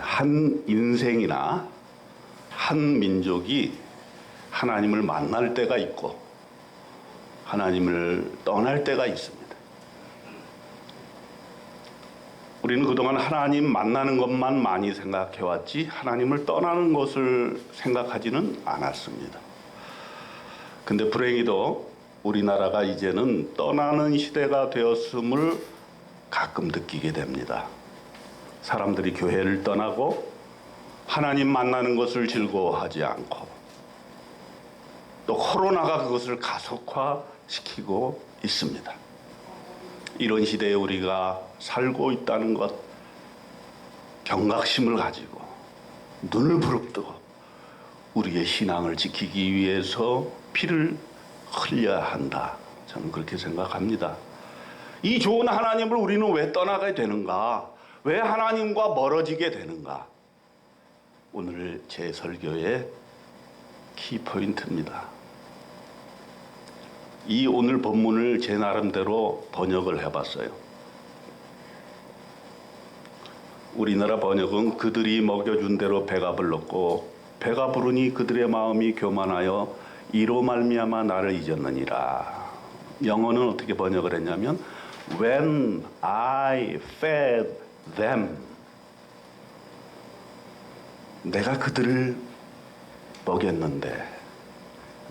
한 인생이나 한 민족이 하나님을 만날 때가 있고 하나님을 떠날 때가 있습니다. 우리는 그동안 하나님 만나는 것만 많이 생각해왔지 하나님을 떠나는 것을 생각하지는 않았습니다. 근데 불행히도 우리나라가 이제는 떠나는 시대가 되었음을 가끔 느끼게 됩니다. 사람들이 교회를 떠나고 하나님 만나는 것을 즐거워하지 않고 또 코로나가 그것을 가속화시키고 있습니다. 이런 시대에 우리가 살고 있다는 것, 경각심을 가지고 눈을 부릅뜨고 우리의 신앙을 지키기 위해서 피를 흘려야 한다. 저는 그렇게 생각합니다. 이 좋은 하나님을 우리는 왜 떠나게 되는가? 왜 하나님과 멀어지게 되는가? 오늘 제 설교의 키포인트입니다. 이 오늘 본문을 제 나름대로 번역을 해봤어요. 우리나라 번역은 그들이 먹여준 대로 배가 불렀고 배가 부르니 그들의 마음이 교만하여 이로 말미암아 나를 잊었느니라. 영어는 어떻게 번역을 했냐면 When I fed them, 내가 그들을 먹였는데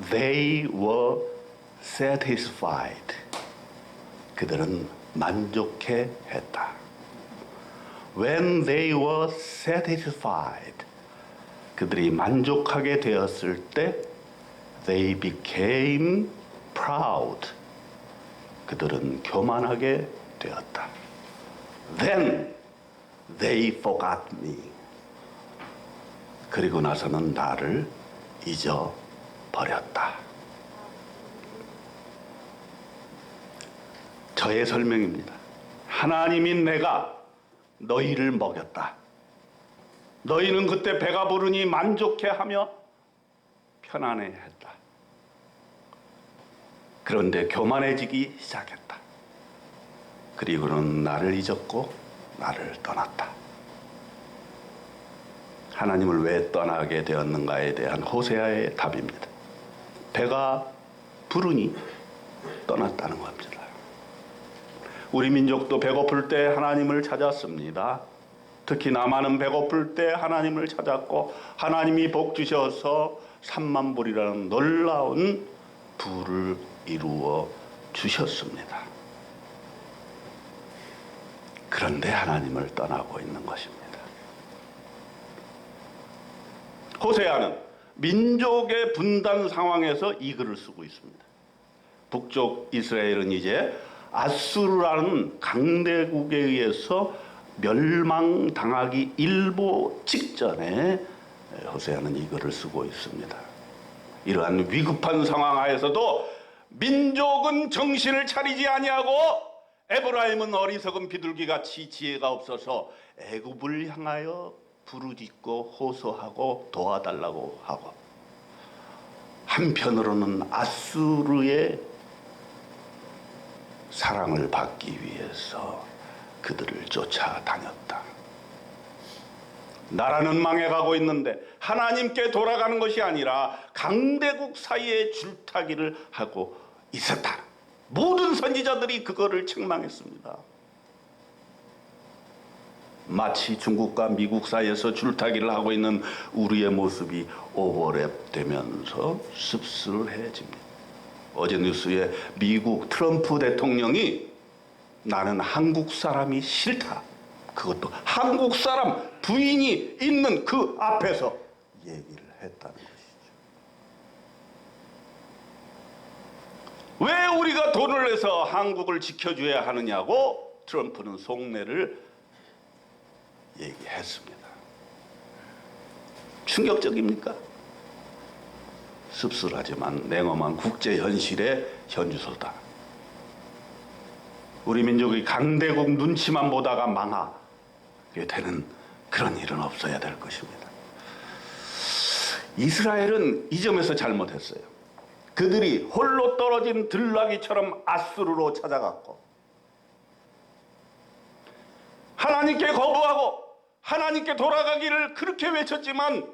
They were satisfied, 그들은 만족해 했다. When they were satisfied, 그들이 만족하게 되었을 때 They became proud, 그들은 교만하게 되었다. Then they forgot me, 그리고 나서는 나를 잊어버렸다. 저의 설명입니다. 하나님인 내가 너희를 먹였다. 너희는 그때 배가 부르니 만족해하며 편안해했다. 그런데 교만해지기 시작했다. 그리고는 나를 잊었고 나를 떠났다. 하나님을 왜 떠나게 되었는가에 대한 호세아의 답입니다. 배가 부르니 떠났다는 겁니다. 우리 민족도 배고플 때 하나님을 찾았습니다. 특히 남한은 배고플 때 하나님을 찾았고 하나님이 복 주셔서 3만 불이라는 놀라운 부를 이루어 주셨습니다. 그런데 하나님을 떠나고 있는 것입니다. 호세아는 민족의 분단 상황에서 이 글을 쓰고 있습니다. 북쪽 이스라엘은 이제 아수르라는 강대국에 의해서 멸망당하기 일보 직전에 호세아는 이 글을 쓰고 있습니다. 이러한 위급한 상황 하에서도 민족은 정신을 차리지 아니하고 에브라임은 어리석은 비둘기같이 지혜가 없어서 애굽을 향하여 부르짖고 호소하고 도와달라고 하고, 한편으로는 아수르의 사랑을 받기 위해서 그들을 쫓아다녔다. 나라는 망해가고 있는데 하나님께 돌아가는 것이 아니라 강대국 사이에 줄타기를 하고 있었다. 모든 선지자들이 그거를 책망했습니다. 마치 중국과 미국 사이에서 줄타기를 하고 있는 우리의 모습이 오버랩되면서 씁쓸해집니다. 어제 뉴스에 미국 트럼프 대통령이 나는 한국 사람이 싫다, 그것도 한국 사람 부인이 있는 그 앞에서 얘기를 했다는 것이죠. 왜 우리가 돈을 내서 한국을 지켜줘야 하느냐고 트럼프는 속내를 얘기했습니다. 충격적입니까? 씁쓸하지만 냉엄한 국제 현실의 현주소다. 우리 민족의 강대국 눈치만 보다가 망하게 되는 그런 일은 없어야 될 것입니다. 이스라엘은 이 점에서 잘못했어요. 그들이 홀로 떨어진 들나귀처럼 아수르로 찾아갔고 하나님께 거부하고 하나님께 돌아가기를 그렇게 외쳤지만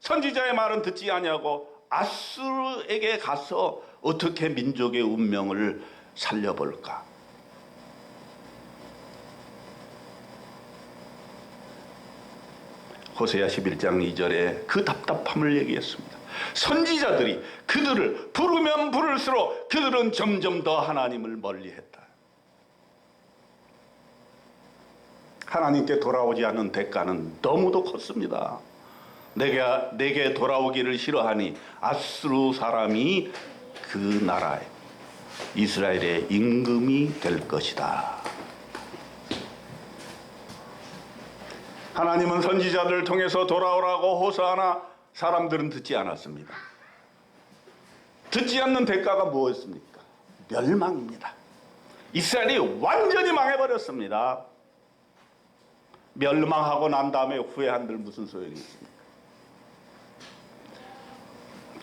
선지자의 말은 듣지 아니하고 아수르에게 가서 어떻게 민족의 운명을 살려볼까? 호세아 11장 2절에 그 답답함을 얘기했습니다. 선지자들이 그들을 부르면 부를수록 그들은 점점 더 하나님을 멀리했다. 하나님께 돌아오지 않는 대가는 너무도 컸습니다. 내게 돌아오기를 싫어하니 아수르 사람이 그 나라에 이스라엘의 임금이 될 것이다. 하나님은 선지자들을 통해서 돌아오라고 호소하나 사람들은 듣지 않았습니다. 듣지 않는 대가가 무엇입니까? 멸망입니다. 이스라엘이 완전히 망해버렸습니다. 멸망하고 난 다음에 후회한들 무슨 소용이 있습니까?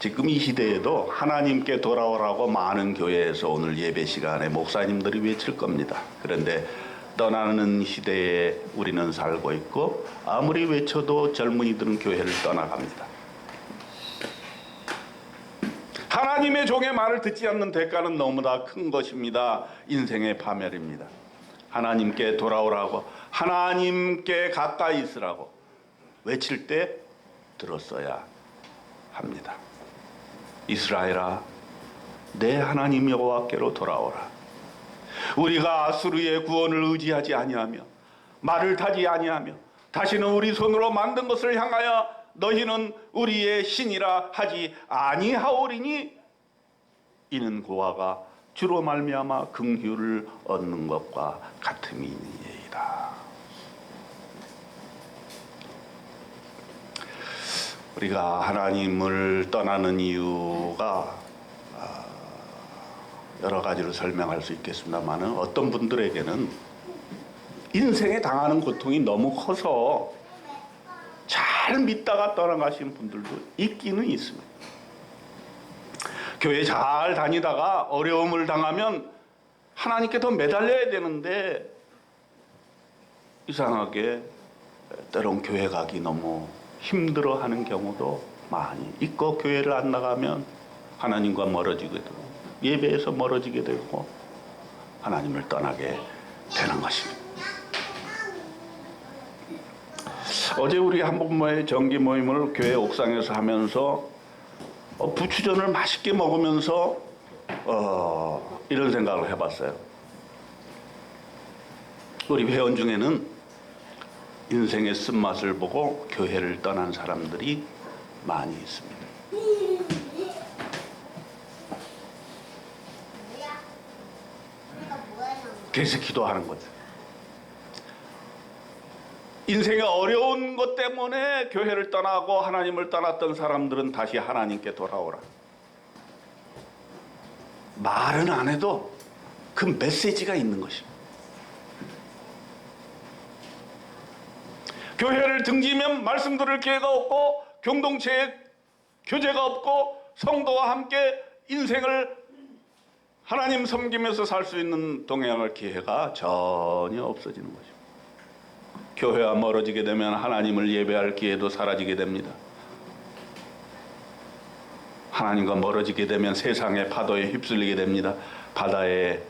지금 이 시대에도 하나님께 돌아오라고 많은 교회에서 오늘 예배 시간에 목사님들이 외칠 겁니다. 그런데 떠나는 시대에 우리는 살고 있고 아무리 외쳐도 젊은이들은 교회를 떠나갑니다. 하나님의 종의 말을 듣지 않는 대가는 너무나 큰 것입니다. 인생의 파멸입니다. 하나님께 돌아오라고, 하나님께 가까이 있으라고 외칠 때 들었어야 합니다. 이스라엘아, 내 하나님 여호와께로 돌아오라. 우리가 아수르의 구원을 의지하지 아니하며 말을 타지 아니하며 다시는 우리 손으로 만든 것을 향하여 너희는 우리의 신이라 하지 아니하오리니 이는 고아가 주로 말미암아 긍휼을 얻는 것과 같음이니이다. 우리가 하나님을 떠나는 이유가 여러 가지로 설명할 수 있겠습니다만 어떤 분들에게는 인생에 당하는 고통이 너무 커서 잘 믿다가 떠나가신 분들도 있기는 있습니다. 교회 잘 다니다가 어려움을 당하면 하나님께 더 매달려야 되는데 이상하게 때론 교회 가기 너무 힘들어하는 경우도 많이 있고 교회를 안 나가면 하나님과 멀어지게 되고 예배에서 멀어지게 되고 하나님을 떠나게 되는 것입니다. 어제 우리 한복모의 정기 모임을 교회 옥상에서 하면서 부추전을 맛있게 먹으면서 이런 생각을 해봤어요. 우리 회원 중에는 인생의 쓴맛을 보고 교회를 떠난 사람들이 많이 있습니다. 그래서 기도하는 거죠. 인생의 어려운 것 때문에 교회를 떠나고 하나님을 떠났던 사람들은 다시 하나님께 돌아오라. 말은 안 해도 그 메시지가 있는 것입니다. 교회를 등지면 말씀 들을 기회가 없고 공동체에 교제가 없고 성도와 함께 인생을 하나님 섬기면서 살 수 있는 동행할 기회가 전혀 없어지는 것입니다. 교회와 멀어지게 되면 하나님을 예배할 기회도 사라지게 됩니다. 하나님과 멀어지게 되면 세상의 파도에 휩쓸리게 됩니다. 바다의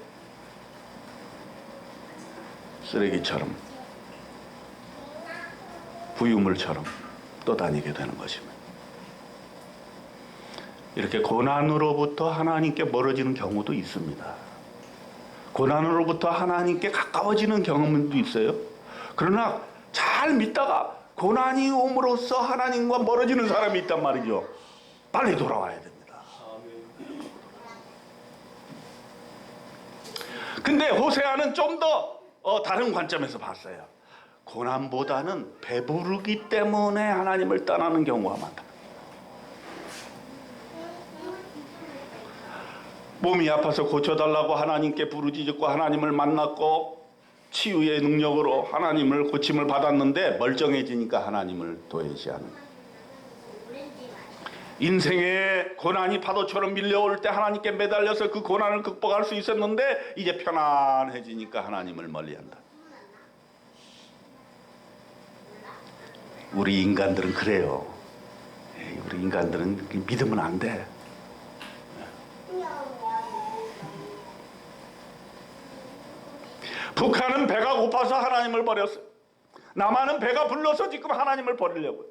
쓰레기처럼 부유물처럼 떠다니게 되는 것입니다. 이렇게 고난으로부터 하나님께 멀어지는 경우도 있습니다. 고난으로부터 하나님께 가까워지는 경험도 있어요. 그러나 잘 믿다가 고난이 옴으로써 하나님과 멀어지는 사람이 있단 말이죠. 빨리 돌아와야 됩니다. 근데 호세아는 좀 더 다른 관점에서 봤어요. 고난보다는 배부르기 때문에 하나님을 떠나는 경우가 많다. 몸이 아파서 고쳐달라고 하나님께 부르짖고 하나님을 만났고 치유의 능력으로 하나님을 고침을 받았는데 멀쩡해지니까 하나님을 도외시하는. 인생의 고난이 파도처럼 밀려올 때 하나님께 매달려서 그 고난을 극복할 수 있었는데 이제 편안해지니까 하나님을 멀리한다. 우리 인간들은 그래요. 우리 인간들은 믿으면 안 돼. 북한은 배가 고파서 하나님을 버렸어요. 남한은 배가 불러서 지금 하나님을 버리려고요.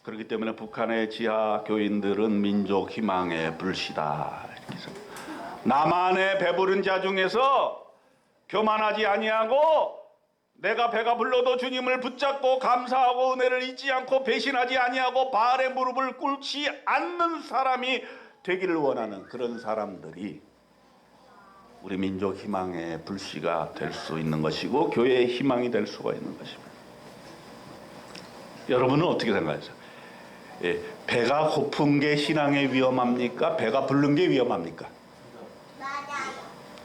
그렇기 때문에 북한의 지하 교인들은 민족 희망의 불씨다. 이렇게 해서 남한의 배부른 자 중에서 교만하지 아니하고 내가 배가 불러도 주님을 붙잡고 감사하고 은혜를 잊지 않고 배신하지 아니하고 바알의 무릎을 꿇지 않는 사람이 되기를 원하는 그런 사람들이 우리 민족 희망의 불씨가 될 수 있는 것이고 교회의 희망이 될 수가 있는 것입니다. 여러분은 어떻게 생각하세요? 배가 고픈 게 신앙에 위험합니까? 배가 부른 게 위험합니까? 맞아요.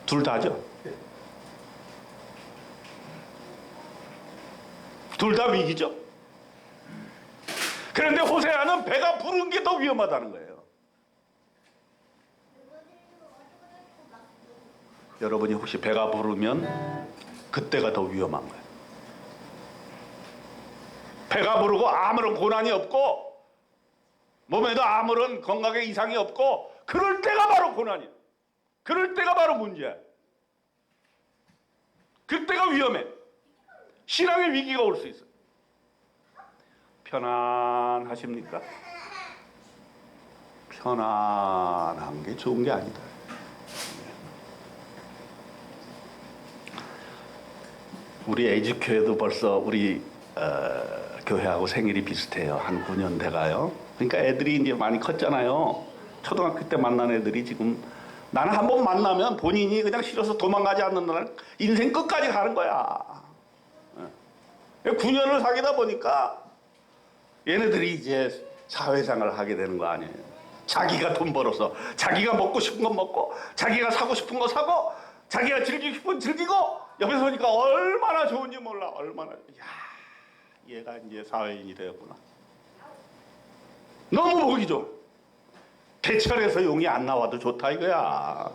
둘 다죠. 둘 다 위기죠. 그런데 호세아는 배가 부른 게 더 위험하다는 거예요. 여러분이 혹시 배가 부르면 그때가 더 위험한 거예요. 배가 부르고 아무런 고난이 없고 몸에도 아무런 건강에 이상이 없고 그럴 때가 바로 고난이야. 그럴 때가 바로 문제야. 그때가 위험해. 신앙의 위기가 올 수 있어. 편안하십니까? 편안한 게 좋은 게 아니다. 우리 에듀교회도 벌써 우리 교회하고 생일이 비슷해요. 한 9년 돼가요. 그러니까 애들이 이제 많이 컸잖아요. 초등학교 때 만난 애들이 지금 나는 한 번 만나면 본인이 그냥 싫어서 도망가지 않는 날 인생 끝까지 가는 거야. 9년을 사귀다 보니까 얘네들이 이제 사회생활을 하게 되는 거 아니에요. 자기가 돈 벌어서 자기가 먹고 싶은 거 먹고 자기가 사고 싶은 거 사고 자기가 즐기고 싶은 거 즐기고 옆에서 보니까 얼마나 좋은지 몰라. 얼마나. 야, 얘가 이제 사회인이 되었구나. 너무 보기 좋아. 개철에서 용이 안 나와도 좋다 이거야.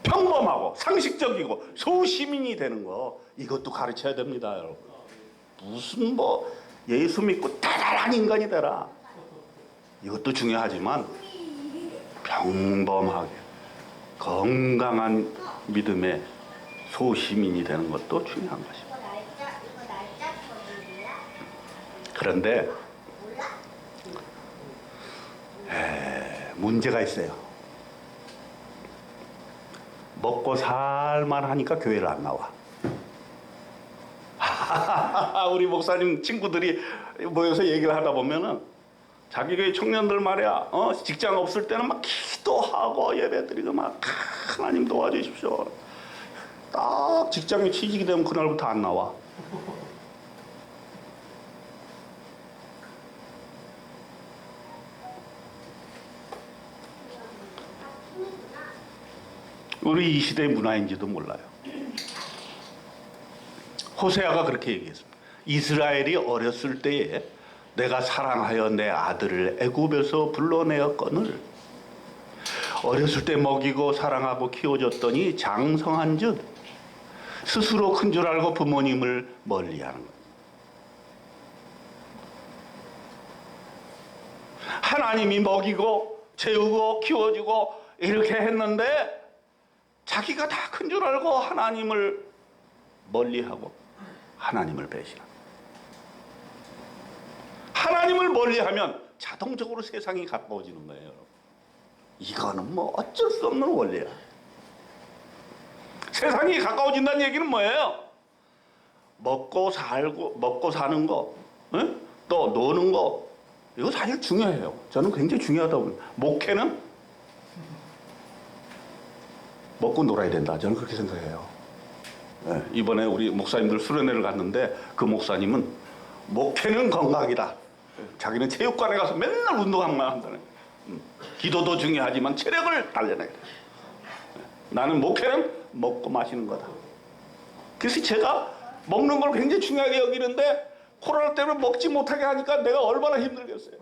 평범하고 상식적이고 소시민이 되는 거 이것도 가르쳐야 됩니다, 여러분. 무슨 뭐 예수 믿고 대단한 인간이 되라. 이것도 중요하지만 평범하게 건강한 믿음의 소시민이 되는 것도 중요한 것입니다. 그런데 문제가 있어요. 먹고 살만 하니까 교회를 안 나와. 우리 목사님 친구들이 모여서 얘기를 하다 보면은 자기 교회 청년들 말이야, 직장 없을 때는 막 기도하고 예배드리고 막 하나님 도와주십시오. 딱 직장에 취직이 되면 그날부터 안 나와. 우리 이 시대의 문화인지도 몰라요. 호세아가 그렇게 얘기했습니다. 이스라엘이 어렸을 때에 내가 사랑하여 내 아들을 애굽에서 불러내었거늘 어렸을 때 먹이고 사랑하고 키워줬더니 장성한 즉 스스로 큰 줄 알고 부모님을 멀리하는 거예요. 하나님이 먹이고 재우고 키워주고 이렇게 했는데 자기가 다 큰 줄 알고 하나님을 멀리하고 하나님을 배신합니다. 하나님을 멀리하면 자동적으로 세상이 가까워지는 거예요. 이거는 뭐 어쩔 수 없는 원리야. 세상이 가까워진다는 얘기는 뭐예요? 먹고 살고 먹고 사는 거, 또 노는 거, 이거 사실 중요해요. 저는 굉장히 중요하다고 봅니다. 목회는 먹고 놀아야 된다. 저는 그렇게 생각해요. 이번에 우리 목사님들 수련회를 갔는데 그 목사님은 목회는 건강이다. 자기는 체육관에 가서 맨날 운동만 한다네. 기도도 중요하지만 체력을 단련해야 돼. 나는 목회는 먹고 마시는 거다. 그래서 제가 먹는 걸 굉장히 중요하게 여기는데 코로나 때문에 먹지 못하게 하니까 내가 얼마나 힘들겠어요.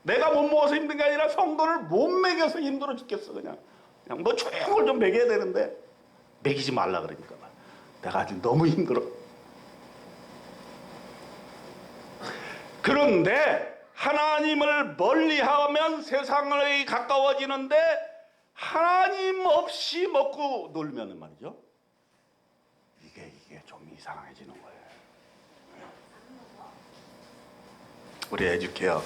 내가 못 먹어서 힘든 게 아니라 성도를 못 먹여서 힘들어 죽겠어. 그냥 뭐 조용을 좀 먹여야 되는데 먹이지 말라 그러니까 내가 아주 너무 힘들어. 그런데 하나님을 멀리하면 세상에 가까워지는데 하나님 없이 먹고 놀면 말이죠. 이게 좀 이상해지는 거예요. 우리 에듀케어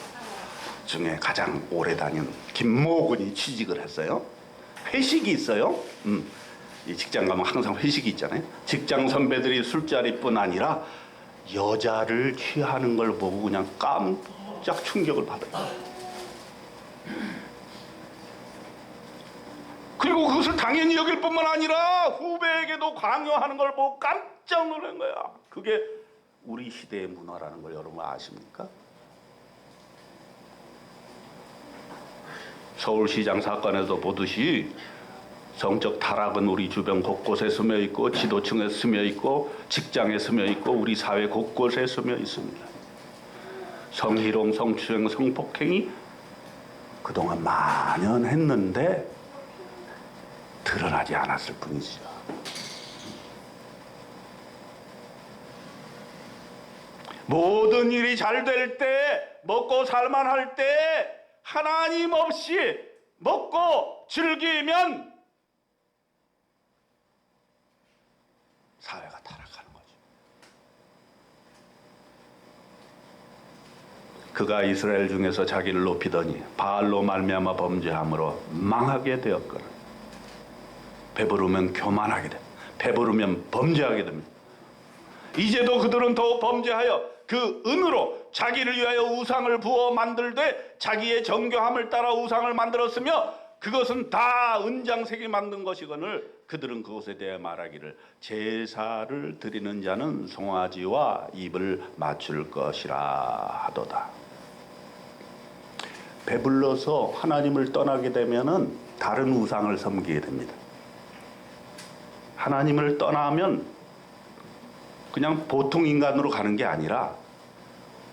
중에 가장 오래 다닌 김모근이 취직을 했어요. 회식이 있어요. 이 직장 가면 항상 회식이 있잖아요. 직장 선배들이 술자리뿐 아니라 여자를 취하는 걸 보고 그냥 깜짝 충격을 받아요. 그리고 그것을 당연히 여길 뿐만 아니라 후배에게도 강요하는 걸 보고 깜짝 놀란 거야. 그게 우리 시대의 문화라는 걸 여러분 아십니까? 서울시장 사건에서 보듯이 성적 타락은 우리 주변 곳곳에 스며 있고 지도층에 스며 있고 직장에 스며 있고 우리 사회 곳곳에 스며 있습니다. 성희롱, 성추행, 성폭행이 그동안 만연했는데 드러나지 않았을 뿐이죠. 모든 일이 잘 될 때, 먹고 살만할 때 하나님 없이 먹고 즐기면 사회가 타락하는 거죠. 그가 이스라엘 중에서 자기를 높이더니 바알로 말미암아 범죄함으로 망하게 되었거늘. 배부르면 교만하게 돼. 배부르면 범죄하게 됩니다. 이제도 그들은 더욱 범죄하여 그 은으로 자기를 위하여 우상을 부어 만들되 자기의 정교함을 따라 우상을 만들었으며 그것은 다 은장색이 만든 것이거늘 그들은 그것에 대해 말하기를 제사를 드리는 자는 송아지와 입을 맞출 것이라 하도다. 배불러서 하나님을 떠나게 되면은 다른 우상을 섬기게 됩니다. 하나님을 떠나면 그냥 보통 인간으로 가는 게 아니라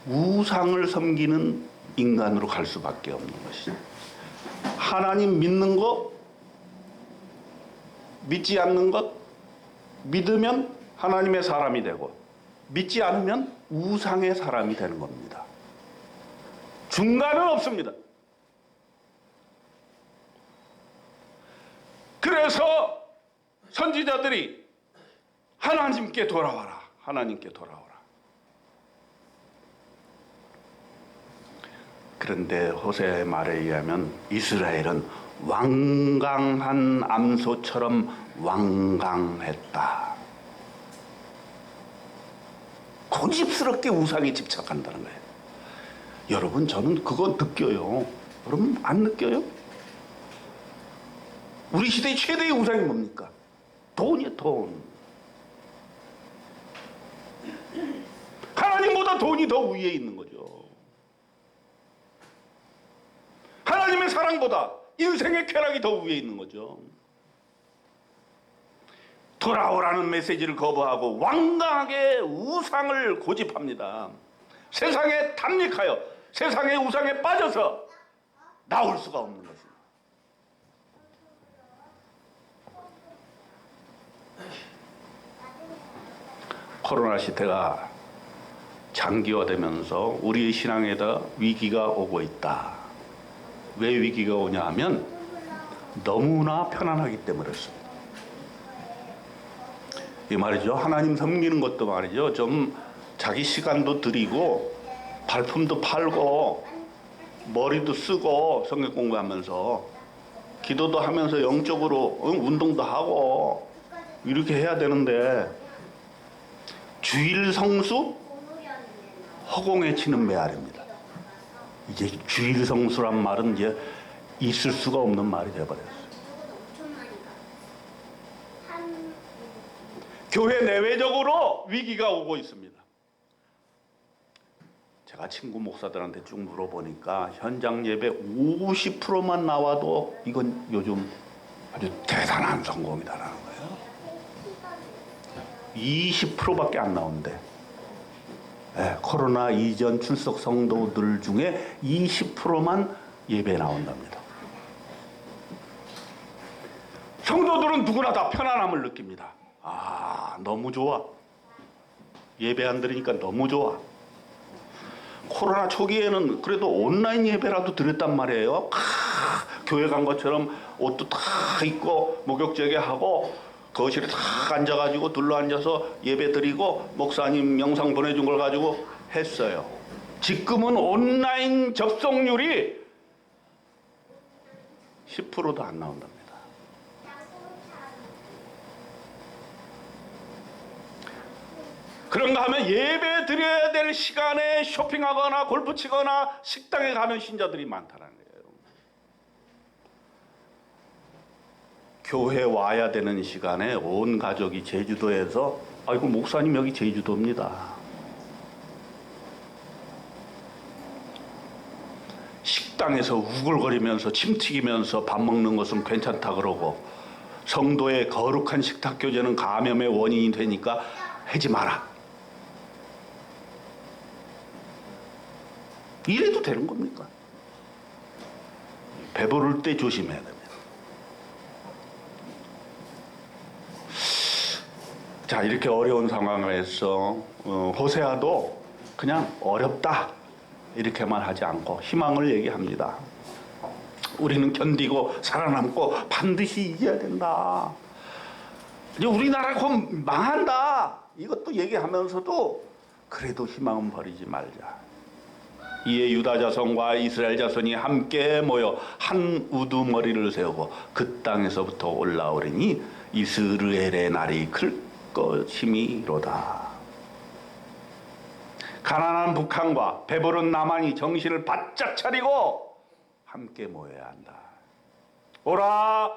우상을 섬기는 인간으로 갈 수밖에 없는 것이죠. 하나님 믿는 것, 믿지 않는 것, 믿으면 하나님의 사람이 되고 믿지 않으면 우상의 사람이 되는 겁니다. 중간은 없습니다. 그래서 선지자들이 하나님께 돌아와라. 하나님께 돌아오라. 그런데 호세의 말에 의하면 이스라엘은 완강한 암소처럼 완강했다. 고집스럽게 우상에 집착한다는 거예요. 여러분, 저는 그건 느껴요. 여러분 안 느껴요? 우리 시대의 최대의 우상이 뭡니까? 돈이에요, 돈. 하나님보다 돈이 더 위에 있는 거죠. 하나님의 사랑보다 인생의 쾌락이 더 위에 있는 거죠. 돌아오라는 메시지를 거부하고 완강하게 우상을 고집합니다. 세상에 탐닉하여 세상의 우상에 빠져서 나올 수가 없는 것입니다. 코로나 시대가 장기화되면서 우리의 신앙에다 위기가 오고 있다. 왜 위기가 오냐 하면 너무나 편안하기 때문에 그렇습니다. 이 말이죠. 하나님 섬기는 것도 말이죠. 좀 자기 시간도 들이고 발품도 팔고 머리도 쓰고 성경 공부하면서 기도도 하면서 영적으로 운동도 하고 이렇게 해야 되는데 주일 성수 허공에 치는 메아리입니다. 이제 주일 성수란 말은 이제 있을 수가 없는 말이 되어버렸어요. 교회 내외적으로 위기가 오고 있습니다. 제가 친구 목사들한테 쭉 물어보니까 현장 예배 50%만 나와도 이건 요즘 아주 대단한 성공이다라는 거예요. 20%밖에 안 나온대. 네, 코로나 이전 출석 성도들 중에 20%만 예배에 나온답니다. 성도들은 누구나 다 편안함을 느낍니다. 아, 너무 좋아. 예배 안 들으니까 너무 좋아. 코로나 초기에는 그래도 온라인 예배라도 드렸단 말이에요. 교회 간 것처럼 옷도 다 입고 목욕제게 하고 거실에 다 앉아가지고 둘러앉아서 예배 드리고 목사님 영상 보내준 걸 가지고 했어요. 지금은 온라인 접속률이 10%도 안 나온답니다. 그런가 하면 예배 드려야 될 시간에 쇼핑하거나 골프 치거나 식당에 가는 신자들이 많다는 거예요. 교회 와야 되는 시간에 온 가족이 제주도에서 아이고 목사님 여기 제주도입니다. 식당에서 우글거리면서 침 튀기면서 밥 먹는 것은 괜찮다 그러고 성도의 거룩한 식탁 교제는 감염의 원인이 되니까 하지 마라. 이래도 되는 겁니까? 배부를 때 조심해야 됩니다. 자, 이렇게 어려운 상황에서 호세아도 그냥 어렵다 이렇게만 하지 않고 희망을 얘기합니다. 우리는 견디고 살아남고 반드시 이겨야 된다. 이제 우리나라가 곧 망한다. 이것도 얘기하면서도 그래도 희망은 버리지 말자. 이에 유다 자손과 이스라엘 자손이 함께 모여 한 우두머리를 세우고 그 땅에서부터 올라오리니 이스라엘의 날이 클 것임이로다. 가난한 북한과 배부른 남한이 정신을 바짝 차리고 함께 모여야 한다. 오라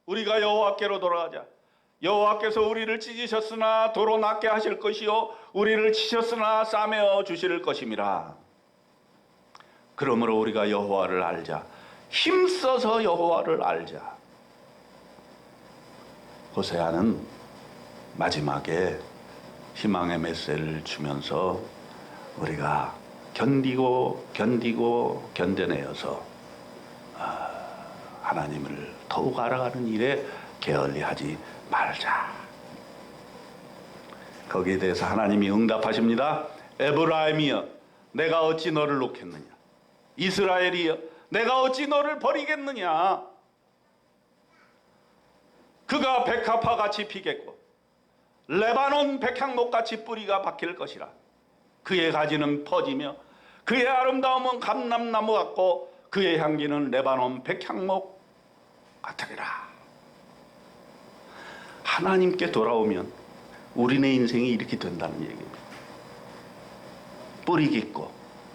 우리가 여호와께로 돌아가자. 여호와께서 우리를 찢으셨으나 도로 낫게 하실 것이요 우리를 치셨으나 싸매어 주실 것임이라. 그러므로 우리가 여호와를 알자. 힘써서 여호와를 알자. 호세아는 마지막에 희망의 메시지를 주면서 우리가 견디고 견뎌내어서 하나님을 더욱 알아가는 일에 게을리하지 말자. 거기에 대해서 하나님이 응답하십니다. 에브라임이여 내가 어찌 너를 놓겠느냐. 이스라엘이여 내가 어찌 너를 버리겠느냐. 그가 백합화같이 피겠고 레바논 백향목같이 뿌리가 박힐 것이라. 그의 가지는 퍼지며 그의 아름다움은 감람나무 같고 그의 향기는 레바논 백향목 같으리라. 하나님께 돌아오면 우리네 인생이 이렇게 된다는 얘기입니다. 뿌리 깊고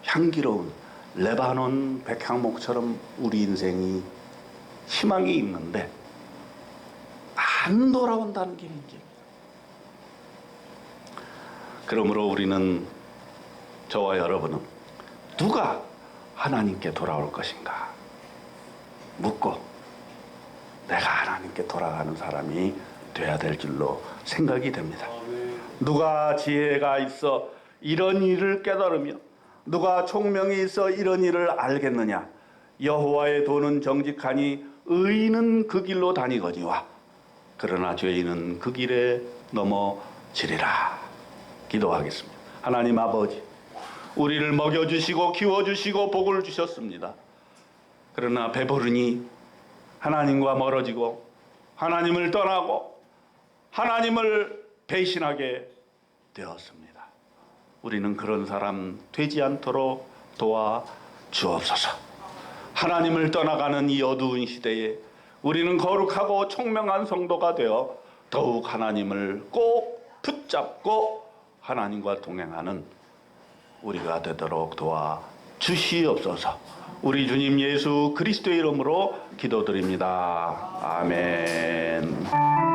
향기로운 레바논 백향목처럼 우리 인생이 희망이 있는데 안 돌아온다는 게 문제입니다. 그러므로 우리는 저와 여러분은 누가 하나님께 돌아올 것인가 묻고 내가 하나님께 돌아가는 사람이 돼야 될 줄로 생각이 됩니다. 누가 지혜가 있어 이런 일을 깨달으며 누가 총명이 있어 이런 일을 알겠느냐. 여호와의 도는 정직하니 의인은 그 길로 다니거니와 그러나 죄인은 그 길에 넘어지리라. 기도하겠습니다. 하나님 아버지, 우리를 먹여주시고 키워주시고 복을 주셨습니다. 그러나 배부르니 하나님과 멀어지고 하나님을 떠나고 하나님을 배신하게 되었습니다. 우리는 그런 사람 되지 않도록 도와 주옵소서. 하나님을 떠나가는 이 어두운 시대에 우리는 거룩하고 총명한 성도가 되어 더욱 하나님을 꼭 붙잡고 하나님과 동행하는 우리가 되도록 도와 주시옵소서. 우리 주님 예수 그리스도의 이름으로 기도드립니다. 아멘.